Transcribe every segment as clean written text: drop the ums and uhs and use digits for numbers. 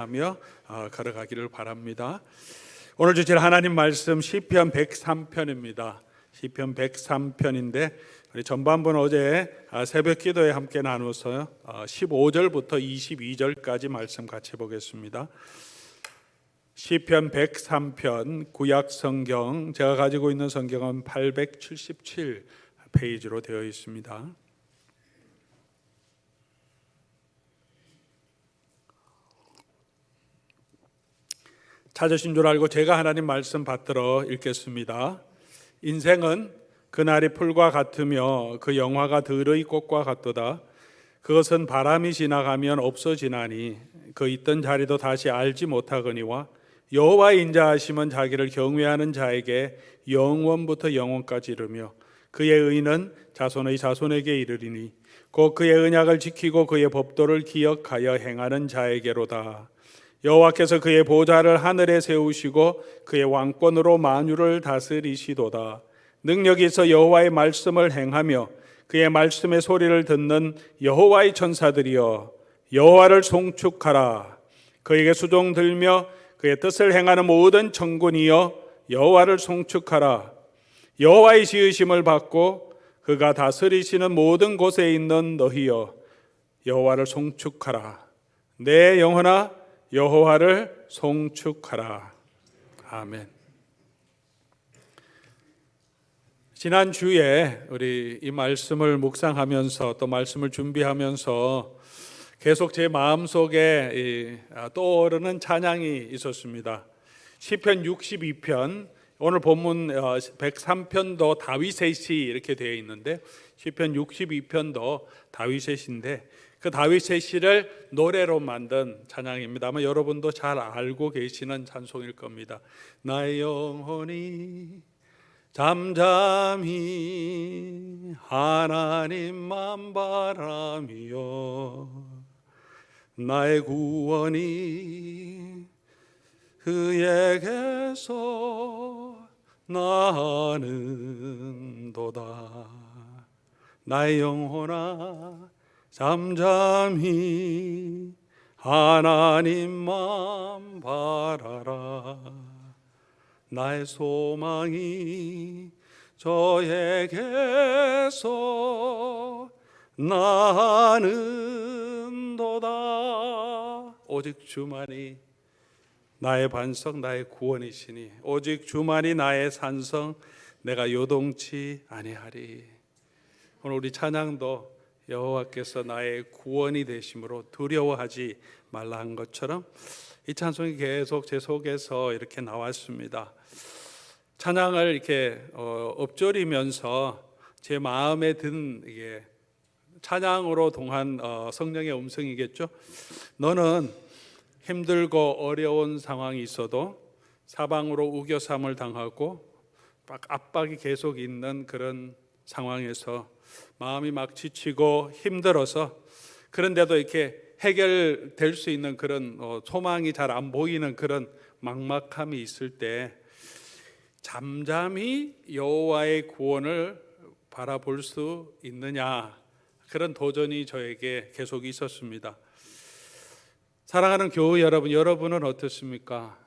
하며 걸어가기를 바랍니다. 오늘 주실 하나님 말씀 시편 103편입니다. 시편 103편인데 우리 전반부는 어제 새벽 기도에 함께 나누어서 15절부터 22절까지 말씀 같이 보겠습니다. 시편 103편 구약 성경, 제가 가지고 있는 성경은 877 페이지로 되어 있습니다. 찾으신 줄 알고 제가 하나님 말씀 받들어 읽겠습니다. 인생은 그날이 풀과 같으며 그 영화가 들의 꽃과 같도다. 그것은 바람이 지나가면 없어지나니 그 있던 자리도 다시 알지 못하거니와 여호와의 인자하심은 자기를 경외하는 자에게 영원부터 영원까지 이르며 그의 의는 자손의 자손에게 이르리니 곧 그의 언약을 지키고 그의 법도를 기억하여 행하는 자에게로다. 여호와께서 그의 보좌를 하늘에 세우시고 그의 왕권으로 만유를 다스리시도다. 능력이 있어 여호와의 말씀을 행하며 그의 말씀의 소리를 듣는 여호와의 천사들이여 여호와를 송축하라. 그에게 수종 들며 그의 뜻을 행하는 모든 천군이여 여호와를 송축하라. 여호와의 지으심을 받고 그가 다스리시는 모든 곳에 있는 너희여 여호와를 송축하라. 내 영혼아 여호와를 송축하라. 아멘. 지난 주에 우리 이 말씀을 묵상하면서 또 말씀을 준비하면서 계속 제 마음속에 떠오르는 찬양이 있었습니다. 시편 62편, 오늘 본문 103편도 다윗의 시 이렇게 되어 있는데 시편 62편도 다윗의 시인데 그 다윗의 시를 노래로 만든 찬양입니다. 아마 여러분도 잘 알고 계시는 찬송일 겁니다. 나의 영혼이 잠잠히 하나님만 바라며 나의 구원이 그에게서 나는도다. 나의 영혼아 잠잠히 하나님만 바라라. 나의 소망이 저에게서 나는도다. 오직 주만이 나의 반석 나의 구원이시니 오직 주만이 나의 산성 내가 요동치 아니하리. 오늘 우리 찬양도 여호와께서 나의 구원이 되심으로 두려워하지 말라 한 것처럼 이 찬송이 계속 제 속에서 이렇게 나왔습니다. 찬양을 이렇게 엎조리면서 제 마음에 든 이게 찬양으로 동한 성령의 음성이겠죠. 너는 힘들고 어려운 상황이 있어도 사방으로 우겨삼을 당하고 압박이 계속 있는 그런 상황에서 마음이 막 지치고 힘들어서 그런데도 이렇게 해결될 수 있는 그런 소망이 잘 안 보이는 그런 막막함이 있을 때 잠잠히 여호와의 구원을 바라볼 수 있느냐, 그런 도전이 저에게 계속 있었습니다. 사랑하는 교회 여러분, 여러분은 어떻습니까?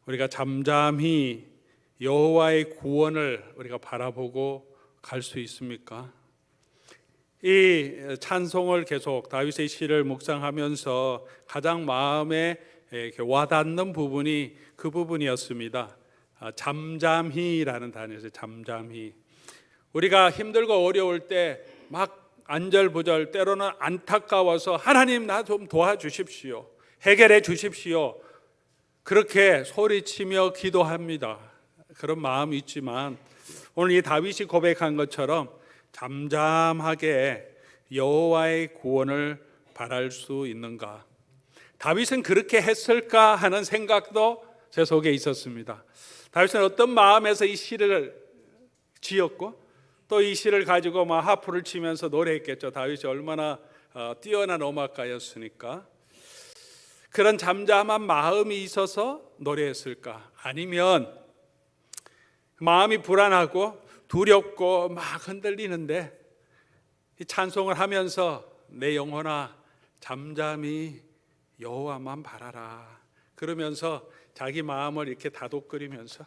우리가 잠잠히 여호와의 구원을 우리가 바라보고 갈 수 있습니까? 이 찬송을 계속 다윗의 시를 묵상하면서 가장 마음에 와닿는 부분이 그 부분이었습니다. 잠잠히라는 단어에서 잠잠히. 우리가 힘들고 어려울 때 막 안절부절 때로는 안타까워서 하나님 나 좀 도와주십시오, 해결해 주십시오, 그렇게 소리치며 기도합니다. 그런 마음이 있지만 오늘 이 다윗이 고백한 것처럼 잠잠하게 여호와의 구원을 바랄 수 있는가? 다윗은 그렇게 했을까 하는 생각도 제 속에 있었습니다. 다윗은 어떤 마음에서 이 시를 지었고 또 이 시를 가지고 막 하프를 치면서 노래했겠죠. 다윗이 얼마나 뛰어난 음악가였으니까. 그런 잠잠한 마음이 있어서 노래했을까? 아니면 마음이 불안하고 두렵고 막 흔들리는데 이 찬송을 하면서 내 영혼아 잠잠히 여호와만 바라라. 그러면서 자기 마음을 이렇게 다독거리면서,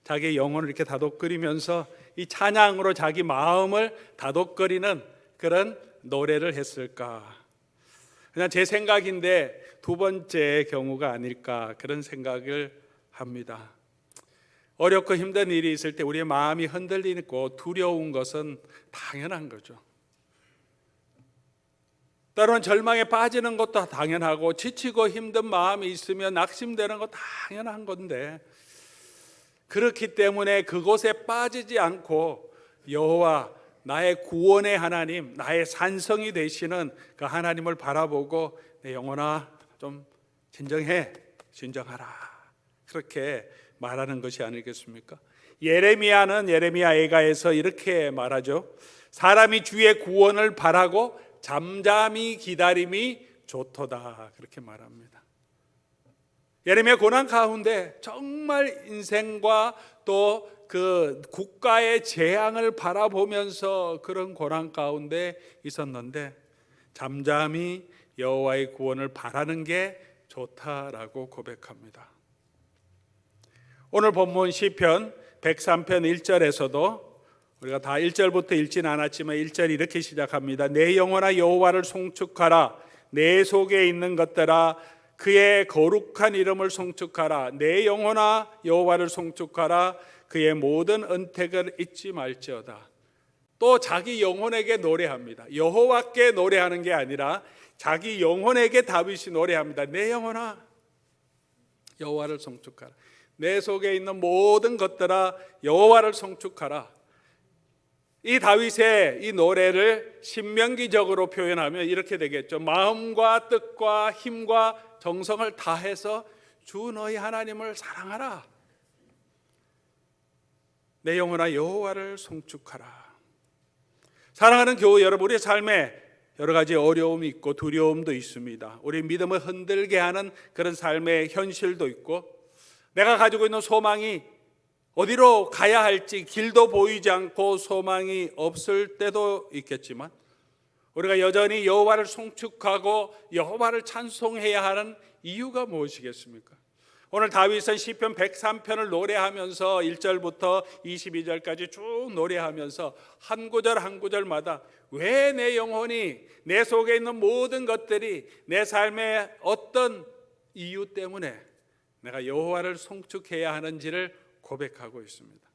자기 영혼을 이렇게 다독거리면서 이 찬양으로 자기 마음을 다독거리는 그런 노래를 했을까? 그냥 제 생각인데 두 번째 경우가 아닐까, 그런 생각을 합니다. 어렵고 힘든 일이 있을 때 우리의 마음이 흔들리고 두려운 것은 당연한 거죠. 때로는 절망에 빠지는 것도 당연하고, 지치고 힘든 마음이 있으면 낙심되는 거 당연한 건데, 그렇기 때문에 그곳에 빠지지 않고 여호와, 나의 구원의 하나님, 나의 산성이 되시는 그 하나님을 바라보고 내 영혼아 좀 진정하라, 그렇게 말하는 것이 아니겠습니까? 예레미야는 예레미야 애가에서 이렇게 말하죠. 사람이 주의 구원을 바라고 잠잠히 기다림이 좋도다, 그렇게 말합니다. 예레미야 고난 가운데 정말 인생과 또 그 국가의 재앙을 바라보면서 그런 고난 가운데 있었는데 잠잠히 여호와의 구원을 바라는 게 좋다라고 고백합니다. 오늘 본문 시편 103편 1절에서도 우리가 다 1절부터 읽진 않았지만 1절이 이렇게 시작합니다. 내 영혼아 여호와를 송축하라. 내 속에 있는 것들아 그의 거룩한 이름을 송축하라. 내 영혼아 여호와를 송축하라. 그의 모든 은택을 잊지 말지어다. 또 자기 영혼에게 노래합니다. 여호와께 노래하는 게 아니라 자기 영혼에게 다윗이 노래합니다. 내 영혼아 여호와를 송축하라. 내 속에 있는 모든 것들아 여호와를 송축하라. 이 다윗의 이 노래를 신명기적으로 표현하면 이렇게 되겠죠. 마음과 뜻과 힘과 정성을 다해서 주 너희 하나님을 사랑하라. 내 영혼아 여호와를 송축하라. 사랑하는 교우 여러분, 우리의 삶에 여러 가지 어려움이 있고 두려움도 있습니다. 우리 믿음을 흔들게 하는 그런 삶의 현실도 있고, 내가 가지고 있는 소망이 어디로 가야 할지 길도 보이지 않고 소망이 없을 때도 있겠지만, 우리가 여전히 여호와를 송축하고 여호와를 찬송해야 하는 이유가 무엇이겠습니까? 오늘 다윗은 시편 103편을 노래하면서 1절부터 22절까지 쭉 노래하면서 한 구절 한 구절마다 왜 내 영혼이, 내 속에 있는 모든 것들이 내 삶의 어떤 이유 때문에 내가 여호와를 송축해야 하는지를 고백하고 있습니다.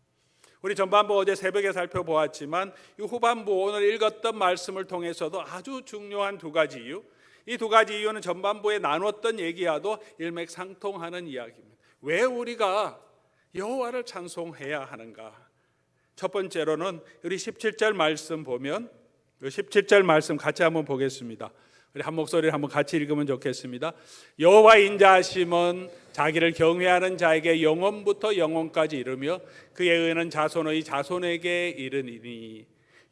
우리 전반부 어제 새벽에 살펴보았지만 이 후반부 오늘 읽었던 말씀을 통해서도 아주 중요한 두 가지 이유, 이 두 가지 이유는 전반부에 나눴던 얘기와도 일맥상통하는 이야기입니다. 왜 우리가 여호와를 찬송해야 하는가? 첫 번째로는 우리 17절 말씀 보면, 17절 말씀 같이 한번 보겠습니다. 우리 한 목소리를 한번 같이 읽으면 좋겠습니다. 여호와의 인자하심은 자기를 경외하는 자에게 영원부터 영원까지 이르며 그의 의는 자손의 자손에게 이르니니.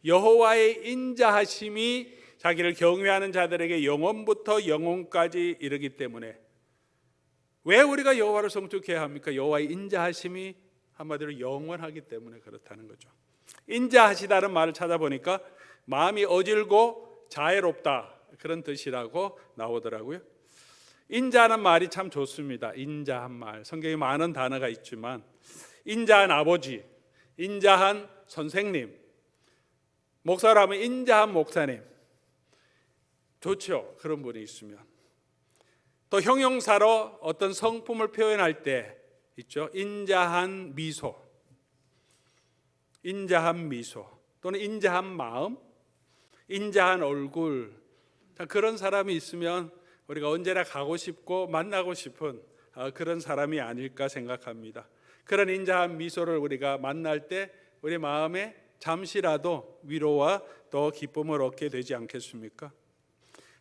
여호와의 인자하심이 자기를 경외하는 자들에게 영원부터 영원까지 이르기 때문에, 왜 우리가 여호와를 송축해야 합니까? 여호와의 인자하심이 한마디로 영원하기 때문에 그렇다는 거죠. 인자하시다는 말을 찾아보니까 마음이 어질고 자애롭다, 그런 뜻이라고 나오더라고요. 인자하는 말이 참 좋습니다. 인자한 말, 성경에 많은 단어가 있지만 인자한 아버지, 인자한 선생님, 목사라면 인자한 목사님, 좋죠. 그런 분이 있으면. 또 형용사로 어떤 성품을 표현할 때 있죠. 인자한 미소, 인자한 미소, 또는 인자한 마음, 인자한 얼굴. 그런 사람이 있으면 우리가 언제나 가고 싶고 만나고 싶은 그런 사람이 아닐까 생각합니다. 그런 인자한 미소를 우리가 만날 때 우리 마음에 잠시라도 위로와 또 기쁨을 얻게 되지 않겠습니까?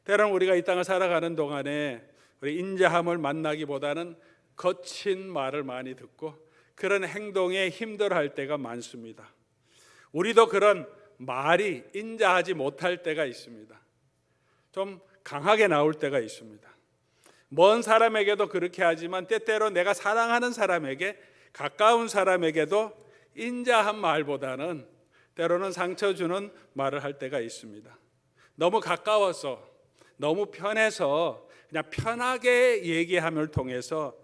때로는 우리가 이 땅을 살아가는 동안에 우리 인자함을 만나기보다는 거친 말을 많이 듣고 그런 행동에 힘들어할 때가 많습니다. 우리도 그런 말이 인자하지 못할 때가 있습니다. 좀 강하게 나올 때가 있습니다. 먼 사람에게도 그렇게 하지만 때때로 내가 사랑하는 사람에게, 가까운 사람에게도 인자한 말보다는 때로는 상처 주는 말을 할 때가 있습니다. 너무 가까워서, 너무 편해서 그냥 편하게 얘기함을 통해서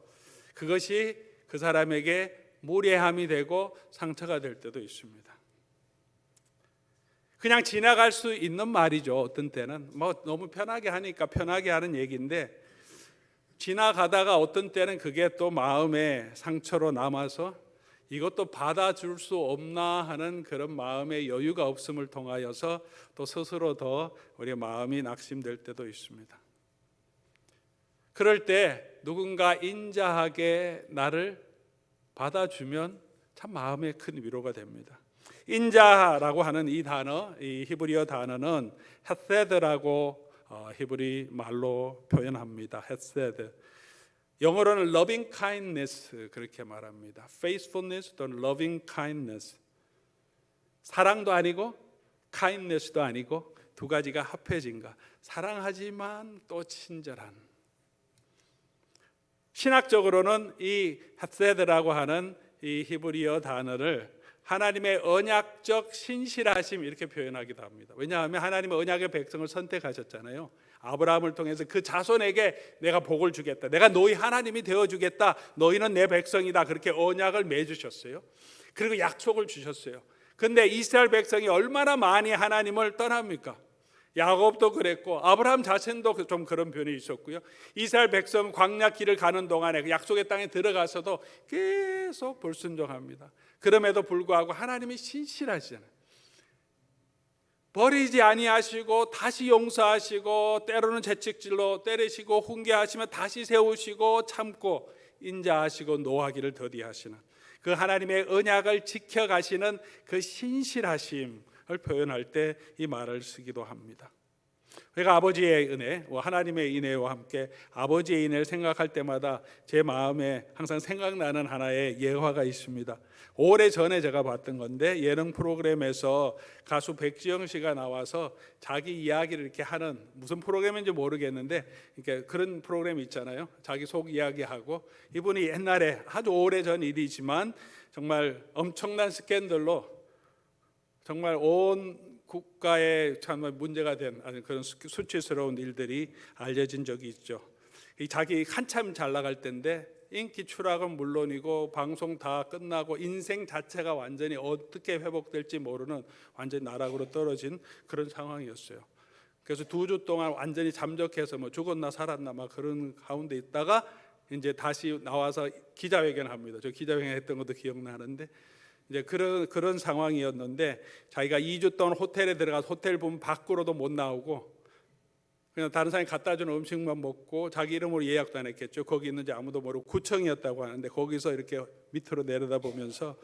그것이 그 사람에게 무례함이 되고 상처가 될 때도 있습니다. 그냥 지나갈 수 있는 말이죠. 어떤 때는 너무 편하게 하니까 편하게 하는 얘기인데 지나가다가 어떤 때는 그게 또 마음에 상처로 남아서 이것도 받아줄 수 없나 하는 그런 마음의 여유가 없음을 통하여서 또 스스로 더 우리의 마음이 낙심될 때도 있습니다. 그럴 때 누군가 인자하게 나를 받아주면 참 마음에 큰 위로가 됩니다. 인자라고 하는 이 단어, 이 히브리어 단어는 헤세드라고 히브리 말로 표현합니다. 헤세드. 영어로는 loving kindness 그렇게 말합니다. faithfulness 또는 loving kindness. 사랑도 아니고 kindness도 아니고 두 가지가 합해진 것. 사랑하지만 또 친절한. 신학적으로는 이 헤세드라고 하는 이 히브리어 단어를 하나님의 언약적 신실하심 이렇게 표현하기도 합니다. 왜냐하면 하나님의 언약의 백성을 선택하셨잖아요. 아브라함을 통해서 그 자손에게 내가 복을 주겠다. 내가 너희 하나님이 되어주겠다. 너희는 내 백성이다. 그렇게 언약을 맺으셨어요. 그리고 약속을 주셨어요. 그런데 이스라엘 백성이 얼마나 많이 하나님을 떠납니까? 야곱도 그랬고 아브라함 자신도 좀 그런 변이 있었고요. 이스라엘 백성 광야 길을 가는 동안에 그 약속의 땅에 들어가서도 계속 불순종합니다. 그럼에도 불구하고 하나님이 신실하시잖아요. 버리지 아니하시고 다시 용서하시고 때로는 채찍질로 때리시고 훈계하시면 다시 세우시고 참고 인자하시고 노하기를 더디하시는 그 하나님의 언약을 지켜가시는 그 신실하심을 표현할 때 이 말을 쓰기도 합니다. 그러니까 아버지의 은혜, 하나님의 인애와 함께 아버지의 인애를 생각할 때마다 제 마음에 항상 생각나는 하나의 예화가 있습니다. 오래전에 제가 봤던 건데 예능 프로그램에서 가수 백지영 씨가 나와서 자기 이야기를 이렇게 하는 무슨 프로그램인지 모르겠는데 이렇게 그런 프로그램이 있잖아요. 자기 속 이야기하고 이분이 옛날에 아주 오래전 일이지만 정말 엄청난 스캔들로 정말 온 국가에 참 문제가 된 그런 수치스러운 일들이 알려진 적이 있죠. 자기 한참 잘 나갈 때인데 인기 추락은 물론이고 방송 다 끝나고 인생 자체가 완전히 어떻게 회복될지 모르는 완전히 나락으로 떨어진 그런 상황이었어요. 그래서 2주 동안 완전히 잠적해서 죽었나 살았나 막 그런 가운데 있다가 이제 다시 나와서 기자회견합니다. 저 기자회견 했던 것도 기억나는데 이제 그런 상황이었는데 자기가 2주 동안 호텔에 들어가서 호텔 문 밖으로도 못 나오고 그냥 다른 사람이 갖다 주는 음식만 먹고 자기 이름으로 예약도 안 했겠죠. 거기 있는지 아무도 모르고 구청이었다고 하는데 거기서 이렇게 밑으로 내려다보면서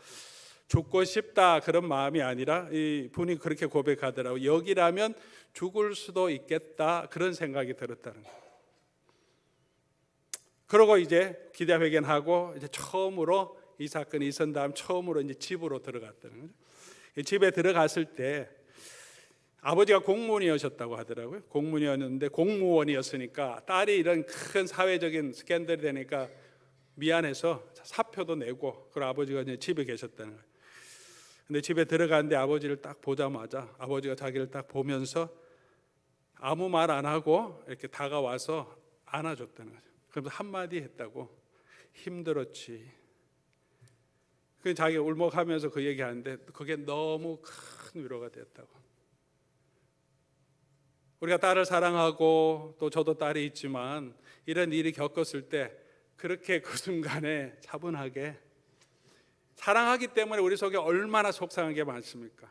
죽고 싶다 그런 마음이 아니라 이 분이 그렇게 고백하더라고요. 여기라면 죽을 수도 있겠다 그런 생각이 들었다는 거예요. 그러고 이제 기자회견하고 이제 처음으로 이 사건이 있은 다음 처음으로 이제 집으로 들어갔다는 거죠. 집에 들어갔을 때 아버지가 공무원이셨다고 하더라고요. 공무원이었는데 공무원이었으니까 딸이 이런 큰 사회적인 스캔들이 되니까 미안해서 사표도 내고 그리고 아버지가 이제 집에 계셨다는 거예요. 근데 집에 들어갔는데 아버지를 딱 보자마자 아버지가 자기를 딱 보면서 아무 말 안 하고 이렇게 다가와서 안아줬다는 거죠. 그래서 한마디 했다고 힘들었지. 그 자기가 울먹하면서 그 얘기하는데 그게 너무 큰 위로가 됐다고. 우리가 딸을 사랑하고 또 저도 딸이 있지만 이런 일이 겪었을 때 그렇게 그 순간에 차분하게 사랑하기 때문에 우리 속에 얼마나 속상한 게 많습니까?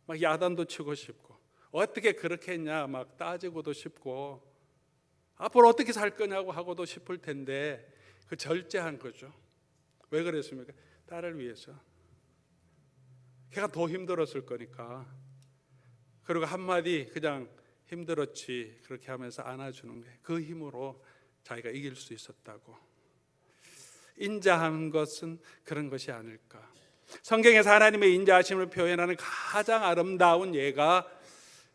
막 야단도 치고 싶고 어떻게 그렇게 했냐 막 따지고도 싶고 앞으로 어떻게 살 거냐고 하고도 싶을 텐데 그 절제한 거죠. 왜 그랬습니까? 딸을 위해서. 걔가 더 힘들었을 거니까. 그리고 한마디 그냥 힘들었지 그렇게 하면서 안아주는 게 그 힘으로 자기가 이길 수 있었다고. 인자한 것은 그런 것이 아닐까. 성경에서 하나님의 인자하심을 표현하는 가장 아름다운 예가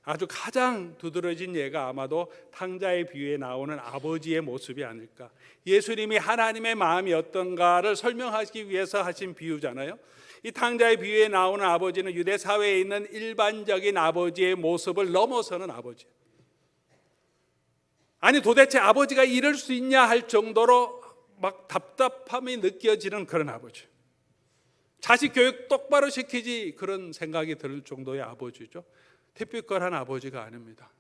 아주 가장 두드러진 예가 아마도 탕자의 비유에 나오는 아버지의 모습이 아닐까. 예수님이 하나님의 마음이 어떤가를 설명하기 위해서 하신 비유잖아요. 이 탕자의 비유에 나오는 아버지는 유대 사회에 있는 일반적인 아버지의 모습을 넘어서는 아버지. 아니 도대체 아버지가 이럴 수 있냐 할 정도로 막 답답함이 느껴지는 그런 아버지. 자식 교육 똑바로 시키지 그런 생각이 들 정도의 아버지죠. 티피컬한 아버지가 아닙니다.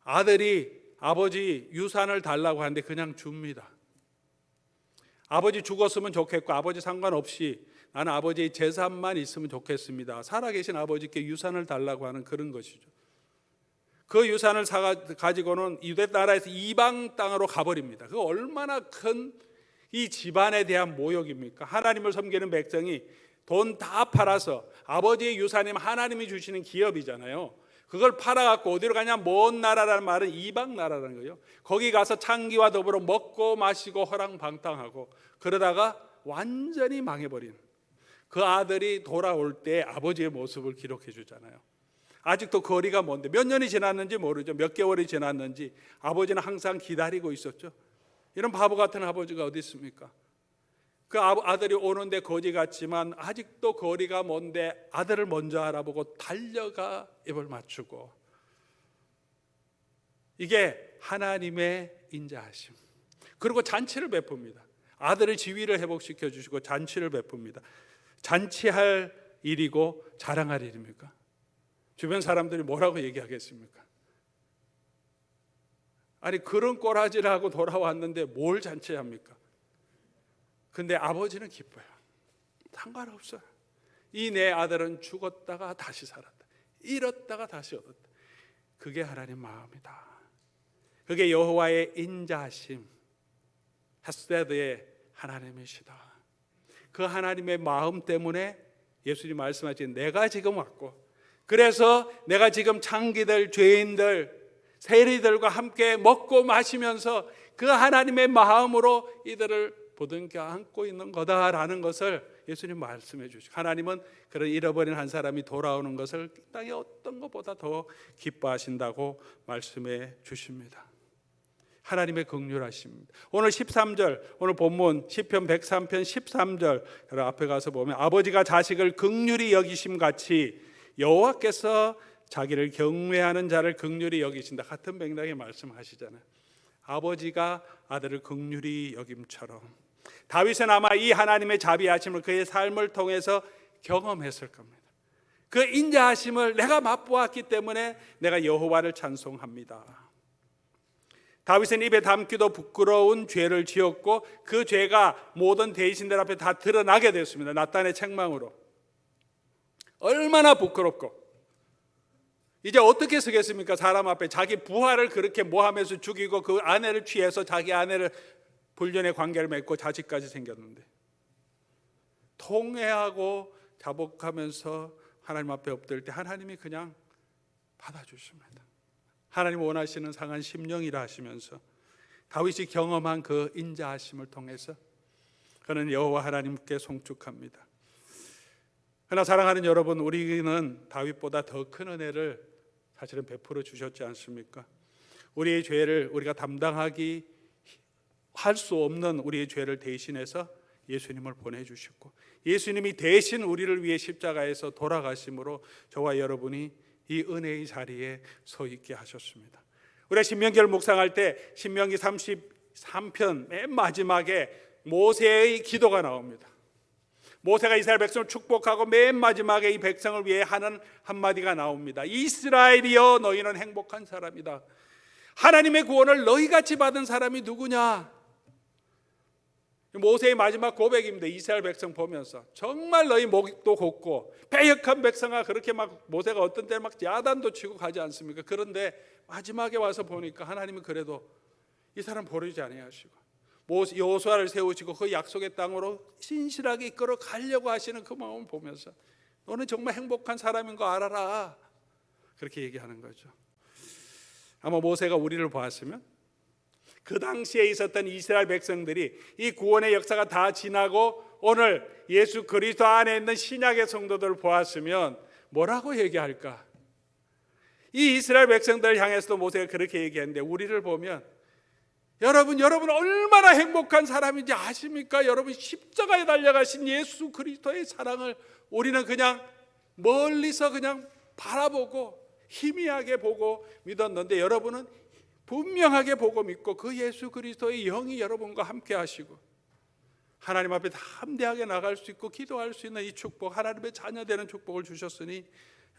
아들이 아버지 유산을 달라고 하는데 그냥 줍니다. 아버지 죽었으면 좋겠고 아버지 상관없이 나는 아버지의 재산만 있으면 좋겠습니다. 살아계신 아버지께 유산을 달라고 하는 그런 것이죠. 그 유산을 가지고는 유대 나라에서 이방 땅으로 가버립니다. 그 얼마나 큰 이 집안에 대한 모욕입니까? 하나님을 섬기는 백성이 돈 다 팔아서 아버지의 유산이면 하나님이 주시는 기업이잖아요. 그걸 팔아갖고 어디로 가냐? 먼 나라라는 말은 이방 나라라는 거예요. 거기 가서 창기와 더불어 먹고 마시고 허랑방탕하고 그러다가 완전히 망해버린 그 아들이 돌아올 때 아버지의 모습을 기록해 주잖아요. 아직도 거리가 먼데 몇 년이 지났는지 모르죠. 몇 개월이 지났는지 아버지는 항상 기다리고 있었죠. 이런 바보 같은 아버지가 어디 있습니까? 그 아들이 오는데 거지 같지만 아직도 거리가 먼데 아들을 먼저 알아보고 달려가 입을 맞추고, 이게 하나님의 인자하심. 그리고 잔치를 베풉니다. 아들의 지위를 회복시켜 주시고 잔치를 베풉니다. 잔치할 일이고 자랑할 일입니까? 주변 사람들이 뭐라고 얘기하겠습니까? 아니 그런 꼬라지를 하고 돌아왔는데 뭘 잔치합니까? 근데 아버지는 기뻐요. 상관없어요. 이 내 아들은 죽었다가 다시 살았다, 잃었다가 다시 얻었다. 그게 하나님 마음이다. 그게 여호와의 인자하심, 헤세드의 하나님이시다. 그 하나님의 마음 때문에 예수님 말씀하신 내가 지금 왔고, 그래서 내가 지금 창기들, 죄인들, 세리들과 함께 먹고 마시면서 그 하나님의 마음으로 이들을 보듬겨 안고 있는 거다라는 것을 예수님 말씀해 주시고, 하나님은 그런 잃어버린 한 사람이 돌아오는 것을 땅에 어떤 것보다 더 기뻐하신다고 말씀해 주십니다. 하나님의 긍휼하십니다. 오늘 13절, 오늘 본문 시편 103편 13절 여러분 앞에 가서 보면 아버지가 자식을 긍휼히 여기심 같이 여호와께서 자기를 경외하는 자를 긍휼히 여기신다. 같은 맥락의 말씀하시잖아요. 아버지가 아들을 긍휼히 여김처럼 다윗은 아마 이 하나님의 자비하심을 그의 삶을 통해서 경험했을 겁니다. 그 인자하심을 내가 맛보았기 때문에 내가 여호와를 찬송합니다. 다윗은 입에 담기도 부끄러운 죄를 지었고 그 죄가 모든 대신들 앞에 다 드러나게 됐습니다. 나단의 책망으로. 얼마나 부끄럽고 이제 어떻게 쓰겠습니까? 사람 앞에 자기 부하를 그렇게 모함해서 죽이고 그 아내를 취해서 자기 아내를 불륜의 관계를 맺고 자식까지 생겼는데, 통회하고 자복하면서 하나님 앞에 엎드릴 때 하나님이 그냥 받아주십니다. 하나님 원하시는 상한 심령이라 하시면서 다윗이 경험한 그 인자하심을 통해서 그는 여호와 하나님께 송축합니다. 그러나 사랑하는 여러분, 우리는 다윗보다 더 큰 은혜를 사실은 베풀어 주셨지 않습니까? 우리의 죄를 우리가 담당하기 할 수 없는 우리의 죄를 대신해서 예수님을 보내주셨고, 예수님이 대신 우리를 위해 십자가에서 돌아가심으로 저와 여러분이 이 은혜의 자리에 서 있게 하셨습니다. 우리가 신명기를 묵상할 때 신명기 33편 맨 마지막에 모세의 기도가 나옵니다. 모세가 이스라엘 백성을 축복하고 맨 마지막에 이 백성을 위해 하는 한마디가 나옵니다. 이스라엘이여 너희는 행복한 사람이다. 하나님의 구원을 너희같이 받은 사람이 누구냐? 모세의 마지막 고백입니다. 이스라엘 백성 보면서 정말 너희 목도 곱고 패역한 백성아, 그렇게 막 모세가 어떤 때 막 야단도 치고 가지 않습니까? 그런데 마지막에 와서 보니까 하나님은 그래도 이 사람 버리지 아니하시고 여호수아를 세우시고 그 약속의 땅으로 신실하게 이끌어 가려고 하시는 그 마음을 보면서 너는 정말 행복한 사람인 거 알아라, 그렇게 얘기하는 거죠. 아마 모세가 우리를 보았으면 그 당시에 있었던 이스라엘 백성들이 이 구원의 역사가 다 지나고 오늘 예수 그리스도 안에 있는 신약의 성도들을 보았으면 뭐라고 얘기할까? 이 이스라엘 백성들을 향해서도 모세가 그렇게 얘기했는데, 우리를 보면 여러분 얼마나 행복한 사람인지 아십니까? 여러분 십자가에 달려가신 예수 그리스도의 사랑을 우리는 그냥 멀리서 그냥 바라보고 희미하게 보고 믿었는데, 여러분은 분명하게 보고 믿고 그 예수 그리스도의 영이 여러분과 함께 하시고 하나님 앞에 담대하게 나갈 수 있고 기도할 수 있는 이 축복, 하나님의 자녀 되는 축복을 주셨으니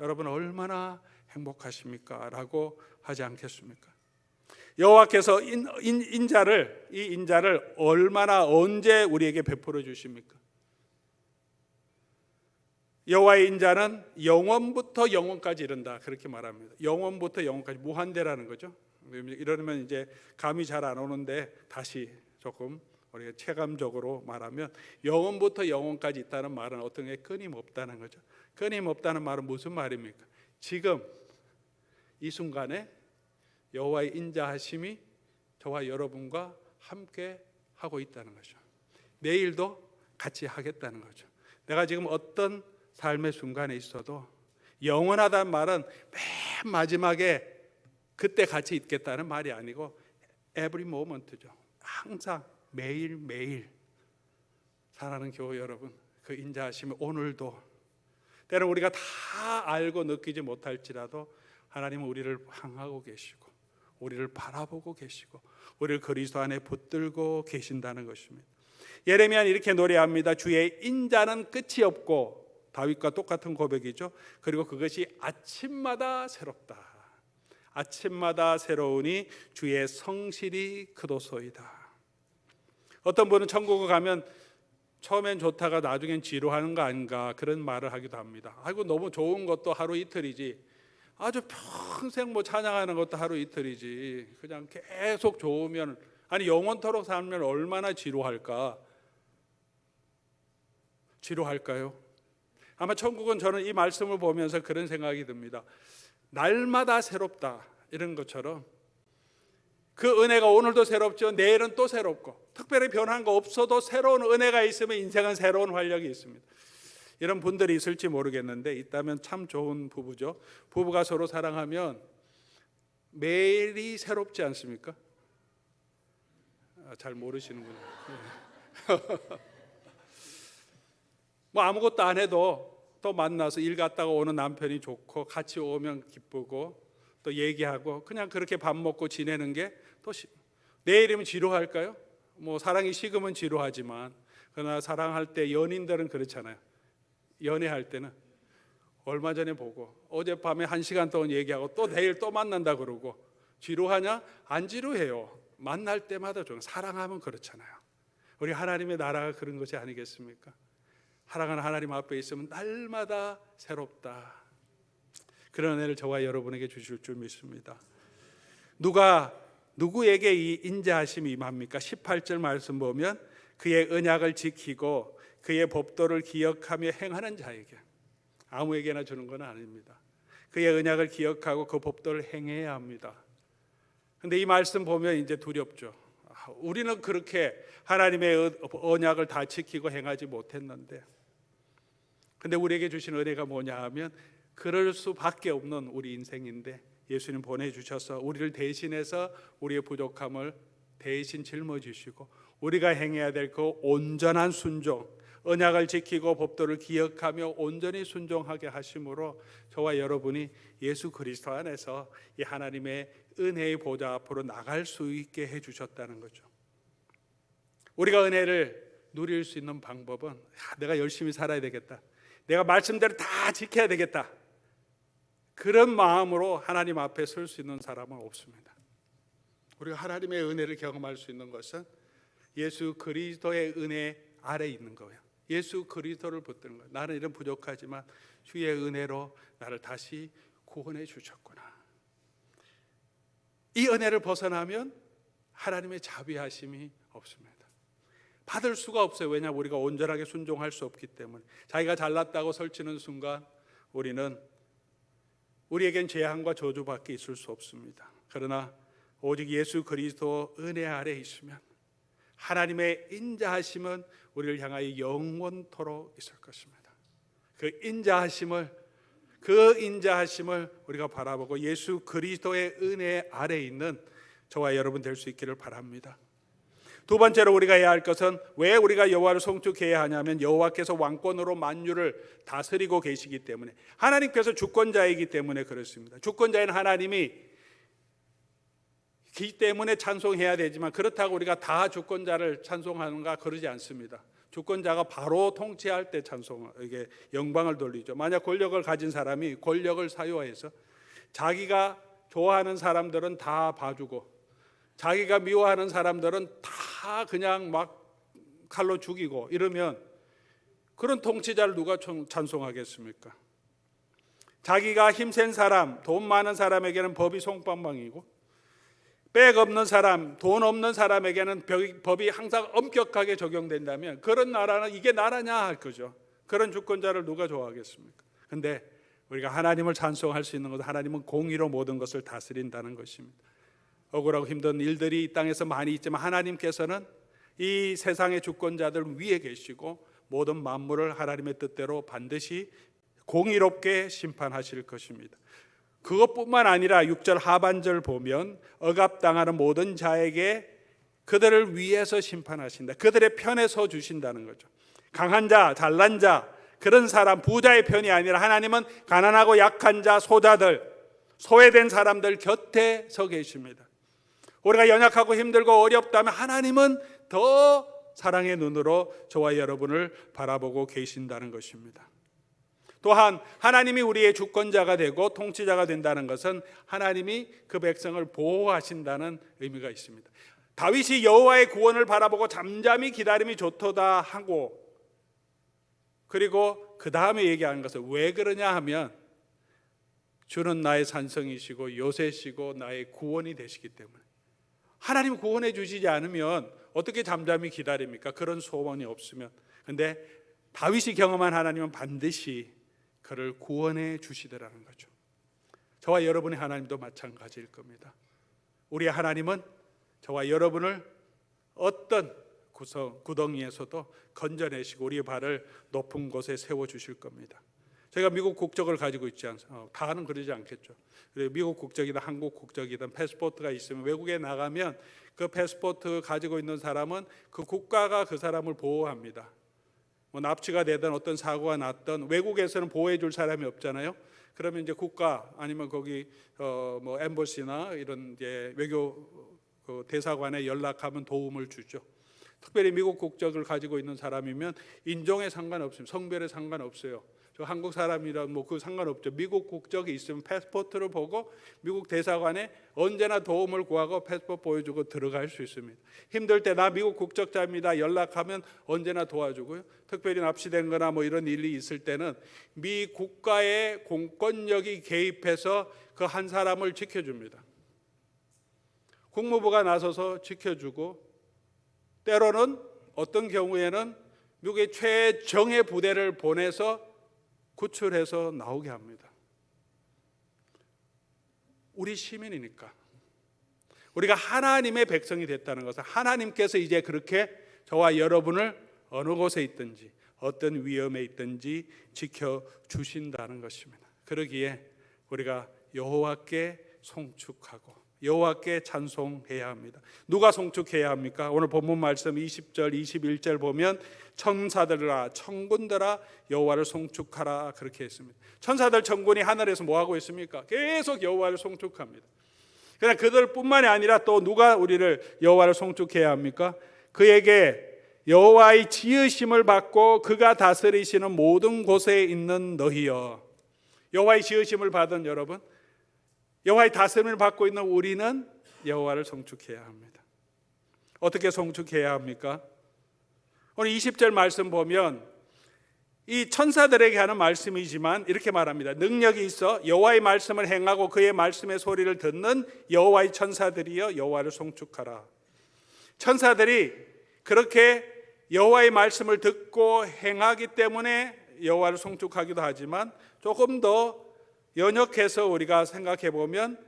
여러분 얼마나 행복하십니까? 라고 하지 않겠습니까? 여호와께서 이 인자를 얼마나 언제 우리에게 베풀어 주십니까? 여호와의 인자는 영원부터 영원까지 이른다, 그렇게 말합니다. 영원부터 영원까지, 무한대라는 거죠. 이러면 이제 감이 잘 안 오는데 다시 조금 우리가 체감적으로 말하면 영원부터 영원까지 있다는 말은 어떤 게 끊임없다는 거죠. 끊임없다는 말은 무슨 말입니까? 지금 이 순간에 여호와의 인자하심이 저와 여러분과 함께 하고 있다는 거죠. 내일도 같이 하겠다는 거죠. 내가 지금 어떤 삶의 순간에 있어도 영원하다는 말은 맨 마지막에 그때 같이 있겠다는 말이 아니고 every moment죠. 항상 매일매일 사랑하는 교회 여러분, 그 인자하심이 오늘도 때는 우리가 다 알고 느끼지 못할지라도 하나님은 우리를 향하고 계시고 우리를 바라보고 계시고 우리를 그리스도 안에 붙들고 계신다는 것입니다. 예레미야는 이렇게 노래합니다. 주의 인자는 끝이 없고, 다윗과 똑같은 고백이죠. 그리고 그것이 아침마다 새롭다. 아침마다 새로우니 주의 성실이 크도소이다. 어떤 분은 천국에 가면 처음엔 좋다가 나중엔 지루하는 거 아닌가, 그런 말을 하기도 합니다. 아이고 너무 좋은 것도 하루 이틀이지, 아주 평생 뭐 찬양하는 것도 하루 이틀이지, 그냥 계속 좋으면, 아니 영원토록 살면 얼마나 지루할까? 지루할까요? 아마 천국은, 저는 이 말씀을 보면서 그런 생각이 듭니다. 날마다 새롭다, 이런 것처럼 그 은혜가 오늘도 새롭죠. 내일은 또 새롭고, 특별히 변한 거 없어도 새로운 은혜가 있으면 인생은 새로운 활력이 있습니다. 이런 분들이 있을지 모르겠는데 있다면 참 좋은 부부죠. 부부가 서로 사랑하면 매일이 새롭지 않습니까? 잘 모르시는군요. 뭐 아무것도 안 해도 또 만나서 일 갔다가 오는 남편이 좋고, 같이 오면 기쁘고 또 얘기하고 그냥 그렇게 밥 먹고 지내는 게 또 내일이면 지루할까요? 뭐 사랑이 식으면 지루하지만, 그러나 사랑할 때, 연인들은 그렇잖아요. 연애할 때는 얼마 전에 보고 어젯밤에 1시간 동안 얘기하고 또 내일 또 만난다 그러고, 지루하냐? 안 지루해요. 만날 때마다 좀, 사랑하면 그렇잖아요. 우리 하나님의 나라가 그런 것이 아니겠습니까? 사랑하는 하나님 앞에 있으면 날마다 새롭다. 그런 은혜를 저와 여러분에게 주실 줄 믿습니다. 누구에게 이 인자하심이 임합니까? 18절 말씀 보면 그의 언약을 지키고 그의 법도를 기억하며 행하는 자에게, 아무에게나 주는 건 아닙니다. 그의 언약을 기억하고 그 법도를 행해야 합니다. 그런데 이 말씀 보면 이제 두렵죠. 우리는 그렇게 하나님의 언약을 다 지키고 행하지 못했는데, 근데 우리에게 주신 은혜가 뭐냐 하면 그럴 수밖에 없는 우리 인생인데 예수님 보내주셔서 우리를 대신해서 우리의 부족함을 대신 짊어지시고 우리가 행해야 될 그 온전한 순종, 언약을 지키고 법도를 기억하며 온전히 순종하게 하심으로 저와 여러분이 예수 그리스도 안에서 이 하나님의 은혜의 보좌 앞으로 나갈 수 있게 해주셨다는 거죠. 우리가 은혜를 누릴 수 있는 방법은 내가 열심히 살아야 되겠다, 내가 말씀대로 다 지켜야 되겠다, 그런 마음으로 하나님 앞에 설 수 있는 사람은 없습니다. 우리가 하나님의 은혜를 경험할 수 있는 것은 예수 그리스도의 은혜 아래 있는 거예요. 예수 그리스도를 붙드는 거예요. 나는 이런 부족하지만 주의 은혜로 나를 다시 구원해 주셨구나. 이 은혜를 벗어나면 하나님의 자비하심이 없습니다. 받을 수가 없어요. 왜냐하면 우리가 온전하게 순종할 수 없기 때문에. 자기가 잘났다고 설치는 순간 우리에겐 재앙과 저주밖에 있을 수 없습니다. 그러나 오직 예수 그리스도 은혜 아래 있으면 하나님의 인자하심은 우리를 향하여 영원토록 있을 것입니다. 그 인자하심을 우리가 바라보고 예수 그리스도의 은혜 아래 있는 저와 여러분 될 수 있기를 바랍니다. 두 번째로 우리가 해야 할 것은, 왜 우리가 여호와를 송축해야 하냐면 여호와께서 왕권으로 만유를 다스리고 계시기 때문에, 하나님께서 주권자이기 때문에 그렇습니다. 주권자인 하나님이 기 때문에 찬송해야 되지만 그렇다고 우리가 다 주권자를 찬송하는가 그러지 않습니다. 주권자가 바로 통치할 때 이게 영광을 돌리죠. 만약 권력을 가진 사람이 권력을 사유해서 자기가 좋아하는 사람들은 다 봐주고 자기가 미워하는 사람들은 다 그냥 막 칼로 죽이고 이러면 그런 통치자를 누가 찬송하겠습니까? 자기가 힘센 사람, 돈 많은 사람에게는 법이 송방망이고 백 없는 사람, 돈 없는 사람에게는 법이 항상 엄격하게 적용된다면 그런 나라는 이게 나라냐 할 거죠. 그런 주권자를 누가 좋아하겠습니까? 근데 우리가 하나님을 찬송할 수 있는 것은 하나님은 공의로 모든 것을 다스린다는 것입니다. 억울하고 힘든 일들이 이 땅에서 많이 있지만 하나님께서는 이 세상의 주권자들 위에 계시고 모든 만물을 하나님의 뜻대로 반드시 공의롭게 심판하실 것입니다. 그것뿐만 아니라 6절 하반절 보면 억압당하는 모든 자에게 그들을 위해서 심판하신다. 그들의 편에 서 주신다는 거죠. 강한 자, 잘난 자, 그런 사람, 부자의 편이 아니라 하나님은 가난하고 약한 자, 소자들, 소외된 사람들 곁에 서 계십니다. 우리가 연약하고 힘들고 어렵다면 하나님은 더 사랑의 눈으로 저와 여러분을 바라보고 계신다는 것입니다. 또한 하나님이 우리의 주권자가 되고 통치자가 된다는 것은 하나님이 그 백성을 보호하신다는 의미가 있습니다. 다윗이 여호와의 구원을 바라보고 잠잠히 기다림이 좋도다 하고 그리고 그 다음에 얘기하는 것은 왜 그러냐 하면 주는 나의 산성이시고 요새시고 나의 구원이 되시기 때문에 하나님 구원해 주시지 않으면 어떻게 잠잠히 기다립니까? 그런 소원이 없으면. 근데 다윗이 경험한 하나님은 반드시 그를 구원해 주시더라는 거죠. 저와 여러분의 하나님도 마찬가지일 겁니다. 우리의 하나님은 저와 여러분을 어떤 구덩이에서도 건져내시고 우리의 발을 높은 곳에 세워주실 겁니다. 제가 미국 국적을 가지고 있지 않습니다. 다는 그러지 않겠죠. 미국 국적이든 한국 국적이든 패스포트가 있으면 외국에 나가면 그 패스포트 가지고 있는 사람은 그 국가가 그 사람을 보호합니다. 뭐 납치가 되든 어떤 사고가 났든 외국에서는 보호해 줄 사람이 없잖아요. 그러면 이제 국가 아니면 거기 뭐 엠버시나 이런 이제 외교 대사관에 연락하면 도움을 주죠. 특별히 미국 국적을 가지고 있는 사람이면 인종에 상관없습니다. 성별에 상관없어요. 저 한국 사람이라 뭐 그 상관없죠. 미국 국적이 있으면 패스포트를 보고 미국 대사관에 언제나 도움을 구하고 패스포트 보여주고 들어갈 수 있습니다. 힘들 때 나 미국 국적자입니다. 연락하면 언제나 도와주고요. 특별히 납치된 거나 뭐 이런 일이 있을 때는 미 국가의 공권력이 개입해서 그 한 사람을 지켜줍니다. 국무부가 나서서 지켜주고 때로는 어떤 경우에는 미국의 최정예 부대를 보내서 구출해서 나오게 합니다. 우리 시민이니까 우리가 하나님의 백성이 됐다는 것은 하나님께서 이제 그렇게 저와 여러분을 어느 곳에 있든지 어떤 위험에 있든지 지켜주신다는 것입니다. 그러기에 우리가 여호와께 송축하고 여호와께 찬송해야 합니다. 누가 송축해야 합니까? 오늘 본문 말씀 20절 21절 보면 천사들아 천군들아 여호와를 송축하라 그렇게 했습니다. 천사들 천군이 하늘에서 뭐 하고 있습니까? 계속 여호와를 송축합니다. 그러나 그들뿐만이 아니라 또 누가 우리를 여호와를 송축해야 합니까? 그에게 여호와의 지으심을 받고 그가 다스리시는 모든 곳에 있는 너희여. 여호와의 지으심을 받은 여러분, 여호와의 다스림을 받고 있는 우리는 여호와를 송축해야 합니다. 어떻게 송축해야 합니까? 오늘 20절 말씀 보면 이 천사들에게 하는 말씀이지만 이렇게 말합니다. 능력이 있어 여호와의 말씀을 행하고 그의 말씀의 소리를 듣는 여호와의 천사들이여 여호와를 송축하라. 천사들이 그렇게 여호와의 말씀을 듣고 행하기 때문에 여호와를 송축하기도 하지만 조금 더 연역해서 우리가 생각해 보면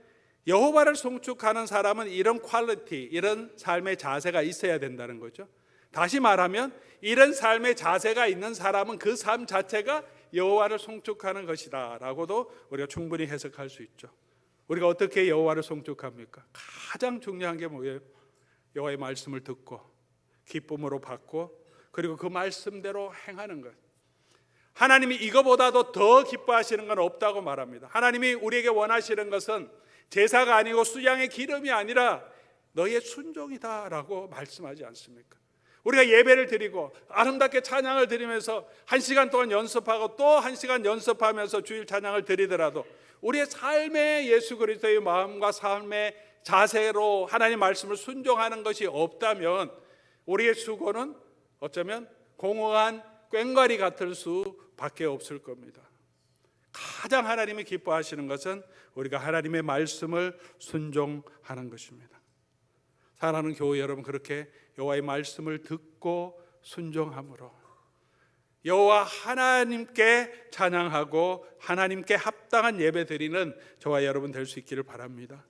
여호와를 송축하는 사람은 이런 퀄리티, 이런 삶의 자세가 있어야 된다는 거죠. 다시 말하면 이런 삶의 자세가 있는 사람은 그 삶 자체가 여호와를 송축하는 것이다 라고도 우리가 충분히 해석할 수 있죠. 우리가 어떻게 여호와를 송축합니까? 가장 중요한 게 뭐예요? 여호와의 말씀을 듣고 기쁨으로 받고 그리고 그 말씀대로 행하는 것. 하나님이 이거보다도 더 기뻐하시는 건 없다고 말합니다. 하나님이 우리에게 원하시는 것은 제사가 아니고 수양의 기름이 아니라 너의 순종이다라고 말씀하지 않습니까? 우리가 예배를 드리고 아름답게 찬양을 드리면서 1시간 동안 연습하고 또 1시간 연습하면서 주일 찬양을 드리더라도 우리의 삶의 예수 그리스도의 마음과 삶의 자세로 하나님 말씀을 순종하는 것이 없다면 우리의 수고는 어쩌면 공허한 꽹과리 같을 수밖에 없을 겁니다. 가장 하나님이 기뻐하시는 것은 우리가 하나님의 말씀을 순종하는 것입니다. 사랑하는 교회 여러분, 그렇게 여호와의 말씀을 듣고 순종함으로 여호와 하나님께 찬양하고 하나님께 합당한 예배 드리는 저와 여러분 될 수 있기를 바랍니다.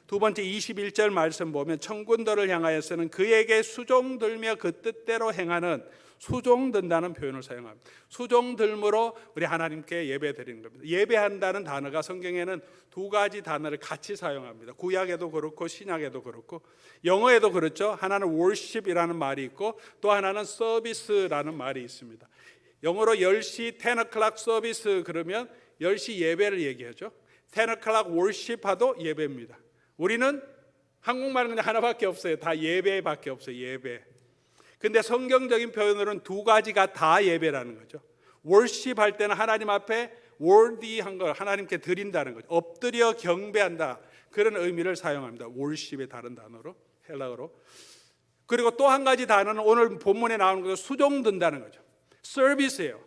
두 번째 21절 말씀 보면 천군들을 향하여서는 그에게 수종들며 그 뜻대로 행하는, 수종든다는 표현을 사용합니다. 수종들므로 우리 하나님께 예배 드리는 겁니다. 예배한다는 단어가 성경에는 두 가지 단어를 같이 사용합니다. 구약에도 그렇고 신약에도 그렇고 영어에도 그렇죠. 하나는 worship이라는 말이 있고 또 하나는 service라는 말이 있습니다. 영어로 10시 10 o'clock 서비스 그러면 10시 예배를 얘기하죠. 10 o'clock worship 하도 예배입니다. 우리는 한국말은 그냥 하나밖에 없어요. 다 예배밖에 없어요. 예배. 근데 성경적인 표현으로는 두 가지가 다 예배라는 거죠. worship 할 때는 하나님 앞에 worthy한 걸 하나님께 드린다는 거죠. 엎드려 경배한다, 그런 의미를 사용합니다. worship의 다른 단어로, 헬라어로. 그리고 또 한 가지 단어는 오늘 본문에 나오는 것은 수종든다는 거죠. 서비스예요.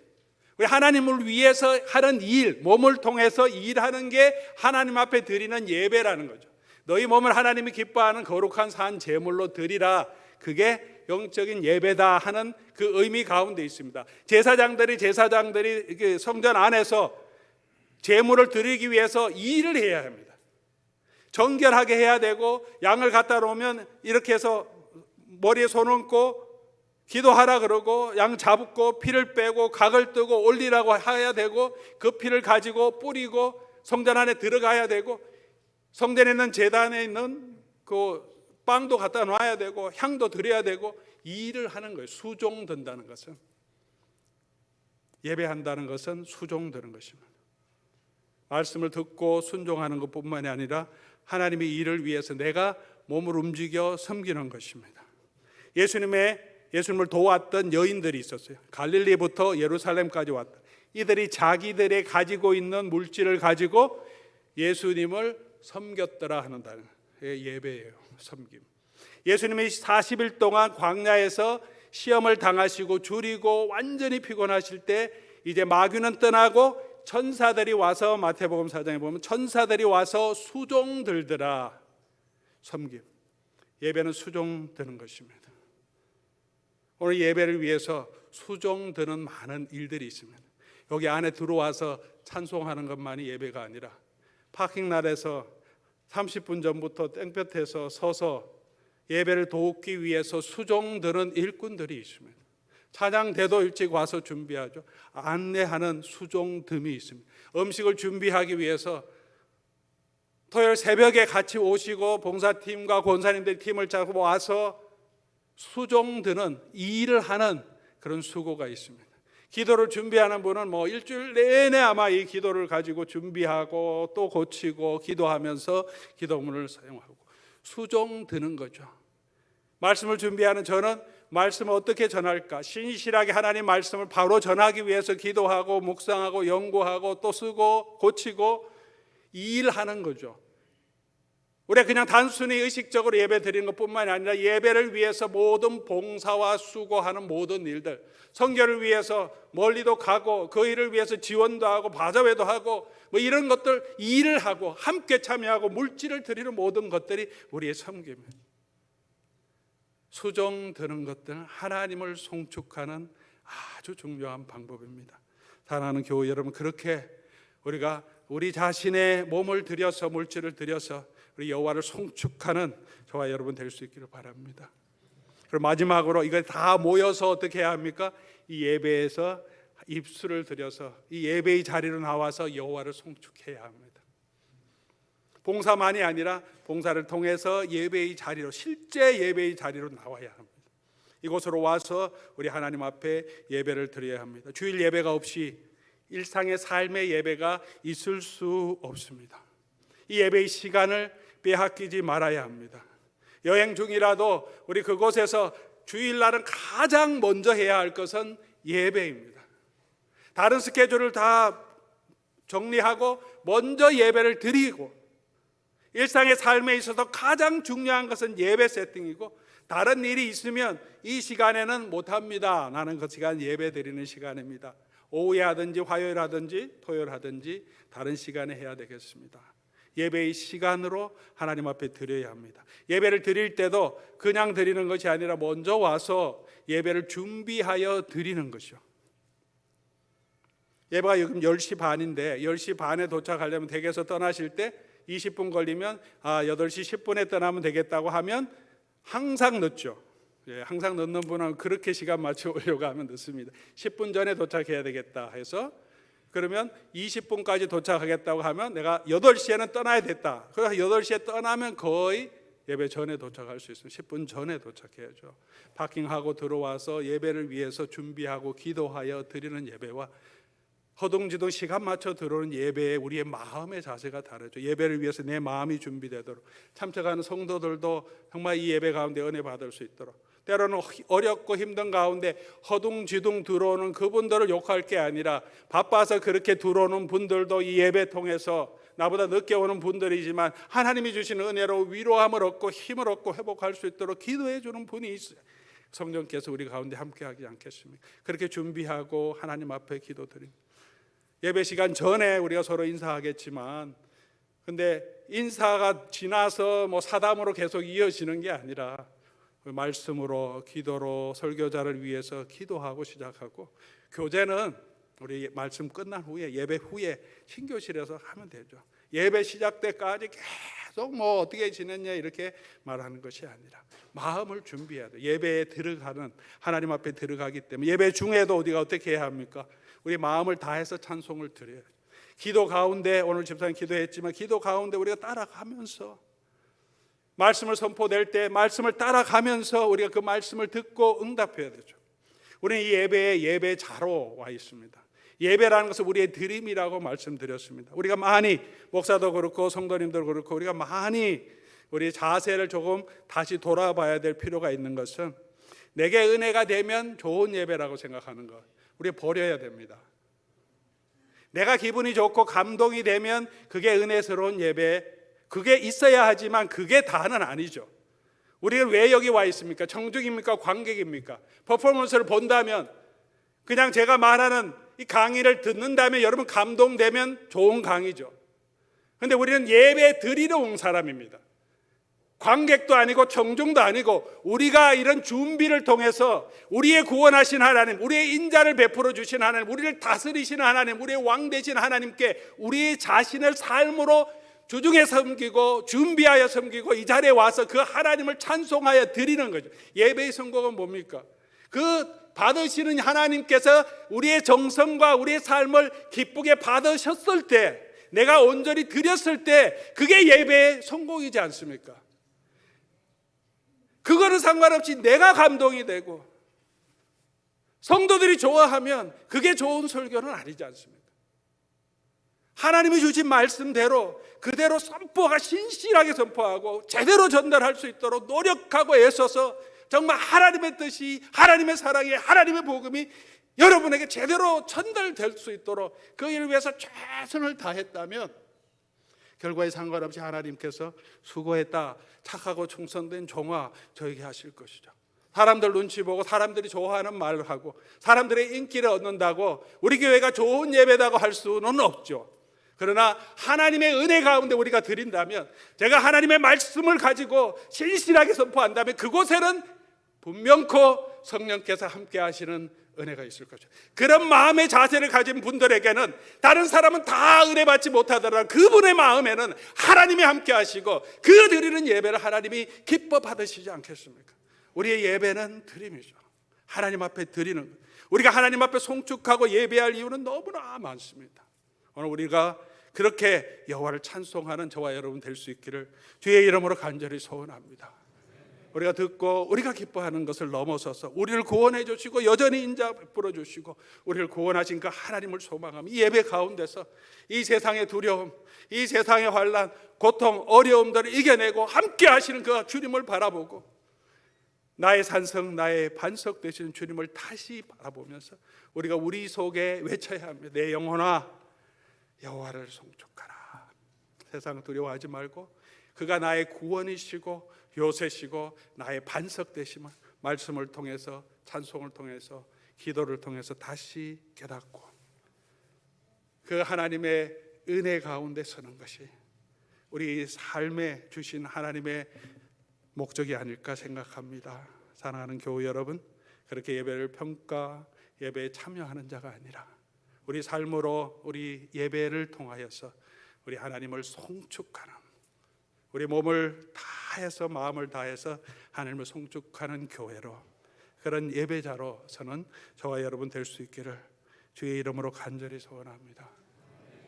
우리 하나님을 위해서 하는 일, 몸을 통해서 일하는 게 하나님 앞에 드리는 예배라는 거죠. 너희 몸을 하나님이 기뻐하는 거룩한 산 제물로 드리라, 그게 영적인 예배다 하는 그 의미 가운데 있습니다. 제사장들이 성전 안에서 제물을 드리기 위해서 일을 해야 합니다. 정결하게 해야 되고, 양을 갖다 놓으면 이렇게 해서 머리에 손 얹고 기도하라 그러고 양 잡고 피를 빼고 각을 뜨고 올리라고 해야 되고, 그 피를 가지고 뿌리고 성전 안에 들어가야 되고, 성전에 있는 제단에 있는 그 빵도 갖다 놔야 되고 향도 드려야 되고, 일을 하는 거예요. 수종든다는 것은, 예배한다는 것은 수종드는 것입니다. 말씀을 듣고 순종하는 것뿐만이 아니라 하나님의 일을 위해서 내가 몸을 움직여 섬기는 것입니다. 예수님을 도왔던 여인들이 있었어요. 갈릴리부터 예루살렘까지 왔다. 이들이 자기들의 가지고 있는 물질을 가지고 예수님을 섬겼더라 하는 단어, 예배예요. 섬김. 예수님이 40일 동안 광야에서 시험을 당하시고 줄이고 완전히 피곤하실 때 이제 마귀는 떠나고 천사들이 와서, 마태복음 4장에 보면 천사들이 와서 수종들더라. 섬김. 예배는 수종드는 것입니다. 오늘 예배를 위해서 수종드는 많은 일들이 있습니다. 여기 안에 들어와서 찬송하는 것만이 예배가 아니라 파킹날에서 30분 전부터 땡볕에서 서서 예배를 돕기 위해서 수종드는 일꾼들이 있습니다. 찬양대도 일찍 와서 준비하죠. 안내하는 수종듬이 있습니다. 음식을 준비하기 위해서 토요일 새벽에 같이 오시고 봉사팀과 권사님들 팀을 짜고 와서 수종드는 일을 하는 그런 수고가 있습니다. 기도를 준비하는 분은 일주일 내내 아마 이 기도를 가지고 준비하고 또 고치고 기도하면서 기도문을 사용하고 수종드는 거죠. 말씀을 준비하는 저는 말씀을 어떻게 전할까, 신실하게 하나님 말씀을 바로 전하기 위해서 기도하고 묵상하고 연구하고 또 쓰고 고치고 일하는 거죠. 우리가 그냥 단순히 의식적으로 예배 드리는 것뿐만이 아니라 예배를 위해서 모든 봉사와 수고하는 모든 일들, 선교를 위해서 멀리도 가고 그 일을 위해서 지원도 하고 바자회도 하고 이런 것들 일을 하고 함께 참여하고 물질을 드리는 모든 것들이 우리의 섬김입니다. 수종드는 것들은 하나님을 송축하는 아주 중요한 방법입니다. 사랑하는 교회 여러분, 그렇게 우리가 우리 자신의 몸을 들여서 물질을 들여서 우리 여호와를 송축하는 저와 여러분 될 수 있기를 바랍니다. 그리고 마지막으로 이걸 다 모여서 어떻게 해야 합니까? 이 예배에서 입술을 들여서 이 예배의 자리로 나와서 여호와를 송축해야 합니다. 봉사만이 아니라 봉사를 통해서 예배의 자리로, 실제 예배의 자리로 나와야 합니다. 이곳으로 와서 우리 하나님 앞에 예배를 드려야 합니다. 주일 예배가 없이 일상의 삶의 예배가 있을 수 없습니다. 이 예배의 시간을 빼앗기지 말아야 합니다. 여행 중이라도 우리 그곳에서 주일날은 가장 먼저 해야 할 것은 예배입니다. 다른 스케줄을 다 정리하고 먼저 예배를 드리고, 일상의 삶에 있어서 가장 중요한 것은 예배 세팅이고, 다른 일이 있으면 이 시간에는 못합니다. 나는 그 시간 예배 드리는 시간입니다. 오후에 하든지 화요일 하든지 토요일 하든지 다른 시간에 해야 되겠습니다. 예배의 시간으로 하나님 앞에 드려야 합니다. 예배를 드릴 때도 그냥 드리는 것이 아니라 먼저 와서 예배를 준비하여 드리는 것이요. 예배가 지금 10시 반인데 10시 반에 도착하려면 댁에서 떠나실 때 20분 걸리면 8시 10분에 떠나면 되겠다고 하면 항상 늦죠. 항상 늦는 분은 그렇게 시간 맞춰 오려고 하면 늦습니다. 10분 전에 도착해야 되겠다 해서, 그러면 20분까지 도착하겠다고 하면 내가 8시에는 떠나야 됐다. 그래서 8시에 떠나면 거의 예배 전에 도착할 수 있습니다. 10분 전에 도착해야죠. 파킹하고 들어와서 예배를 위해서 준비하고 기도하여 드리는 예배와 허둥지둥 시간 맞춰 들어오는 예배에 우리의 마음의 자세가 다르죠. 예배를 위해서 내 마음이 준비되도록, 참석하는 성도들도 정말 이 예배 가운데 은혜 받을 수 있도록, 때로는 어렵고 힘든 가운데 허둥지둥 들어오는 그분들을 욕할 게 아니라 바빠서 그렇게 들어오는 분들도 이 예배 통해서 나보다 늦게 오는 분들이지만 하나님이 주시는 은혜로 위로함을 얻고 힘을 얻고 회복할 수 있도록 기도해 주는 분이 있어요. 성령께서 우리 가운데 함께하지 않겠습니까? 그렇게 준비하고 하나님 앞에 기도드립니다. 예배 시간 전에 우리가 서로 인사하겠지만, 근데 인사가 지나서 사담으로 계속 이어지는 게 아니라 말씀으로, 기도로 설교자를 위해서 기도하고 시작하고, 교제는 우리 말씀 끝난 후에, 예배 후에 신교실에서 하면 되죠. 예배 시작 때까지 계속 어떻게 지냈냐 이렇게 말하는 것이 아니라 마음을 준비해야 돼요. 예배에 들어가는, 하나님 앞에 들어가기 때문에 예배 중에도 우리가 어떻게 해야 합니까? 우리 마음을 다해서 찬송을 드려요. 기도 가운데, 오늘 집사님 기도했지만 기도 가운데 우리가 따라가면서, 말씀을 선포될 때 말씀을 따라가면서 우리가 그 말씀을 듣고 응답해야 되죠. 우리는 이 예배에 예배자로 와 있습니다. 예배라는 것은 우리의 드림이라고 말씀드렸습니다. 우리가 많이, 목사도 그렇고 성도님도 그렇고 우리가 많이 우리 자세를 조금 다시 돌아봐야 될 필요가 있는 것은, 내게 은혜가 되면 좋은 예배라고 생각하는 것, 우리 버려야 됩니다. 내가 기분이 좋고 감동이 되면 그게 은혜스러운 예배, 그게 있어야 하지만 그게 다는 아니죠. 우리는 왜 여기 와 있습니까? 청중입니까? 관객입니까? 퍼포먼스를 본다면, 그냥 제가 말하는 이 강의를 듣는 다음에 여러분 감동되면 좋은 강의죠. 그런데 우리는 예배 드리러 온 사람입니다. 관객도 아니고 청중도 아니고, 우리가 이런 준비를 통해서 우리의 구원하신 하나님, 우리의 인자를 베풀어 주신 하나님, 우리를 다스리시는 하나님, 우리의 왕 되신 하나님께 우리 자신을 삶으로 주중에 섬기고 준비하여 섬기고 이 자리에 와서 그 하나님을 찬송하여 드리는 거죠. 예배의 선곡은 뭡니까? 그 받으시는 하나님께서 우리의 정성과 우리의 삶을 기쁘게 받으셨을 때, 내가 온전히 드렸을 때, 그게 예배의 성공이지 않습니까? 그거는 상관없이 내가 감동이 되고 성도들이 좋아하면 그게 좋은 설교는 아니지 않습니까? 하나님이 주신 말씀대로 그대로 신실하게 선포하고 제대로 전달할 수 있도록 노력하고 애써서 정말 하나님의 뜻이, 하나님의 사랑이, 하나님의 복음이 여러분에게 제대로 전달될 수 있도록 그 일을 위해서 최선을 다했다면, 결과에 상관없이 하나님께서 수고했다, 착하고 충성된 종아 저에게 하실 것이죠. 사람들 눈치 보고 사람들이 좋아하는 말을 하고 사람들의 인기를 얻는다고 우리 교회가 좋은 예배다고 할 수는 없죠. 그러나 하나님의 은혜 가운데 우리가 드린다면, 제가 하나님의 말씀을 가지고 신실하게 선포한다면 그곳에는 분명코 성령께서 함께 하시는 은혜가 있을 거죠. 그런 마음의 자세를 가진 분들에게는 다른 사람은 다 은혜 받지 못하더라도 그분의 마음에는 하나님이 함께 하시고 그 드리는 예배를 하나님이 기뻐 받으시지 않겠습니까? 우리의 예배는 드림이죠. 하나님 앞에 드리는 것. 우리가 하나님 앞에 송축하고 예배할 이유는 너무나 많습니다. 오늘 우리가 그렇게 여호와를 찬송하는 저와 여러분 될 수 있기를 주의 이름으로 간절히 소원합니다. 우리가 듣고 우리가 기뻐하는 것을 넘어서서 우리를 구원해 주시고 여전히 인자 베풀어 주시고 우리를 구원하신 그 하나님을 소망하며 이 예배 가운데서 이 세상의 두려움, 이 세상의 환난, 고통, 어려움들을 이겨내고 함께 하시는 그 주님을 바라보고 나의 산성, 나의 반석 되시는 주님을 다시 바라보면서 우리가 우리 속에 외쳐야 합니다. 내 영혼아 여호와를 송축하라. 세상 두려워하지 말고 그가 나의 구원이시고 요새시고 나의 반석 되심을 말씀을 통해서 찬송을 통해서 기도를 통해서 다시 깨닫고 그 하나님의 은혜 가운데 서는 것이 우리 삶에 주신 하나님의 목적이 아닐까 생각합니다. 사랑하는 교우 여러분, 그렇게 예배를 평가, 예배에 참여하는 자가 아니라 우리 삶으로 우리 예배를 통하여서 우리 하나님을 송축하는, 우리 몸을 다해서 마음을 다해서 하나님을 송축하는 교회로, 그런 예배자로서는 저와 여러분 될 수 있기를 주의 이름으로 간절히 소원합니다.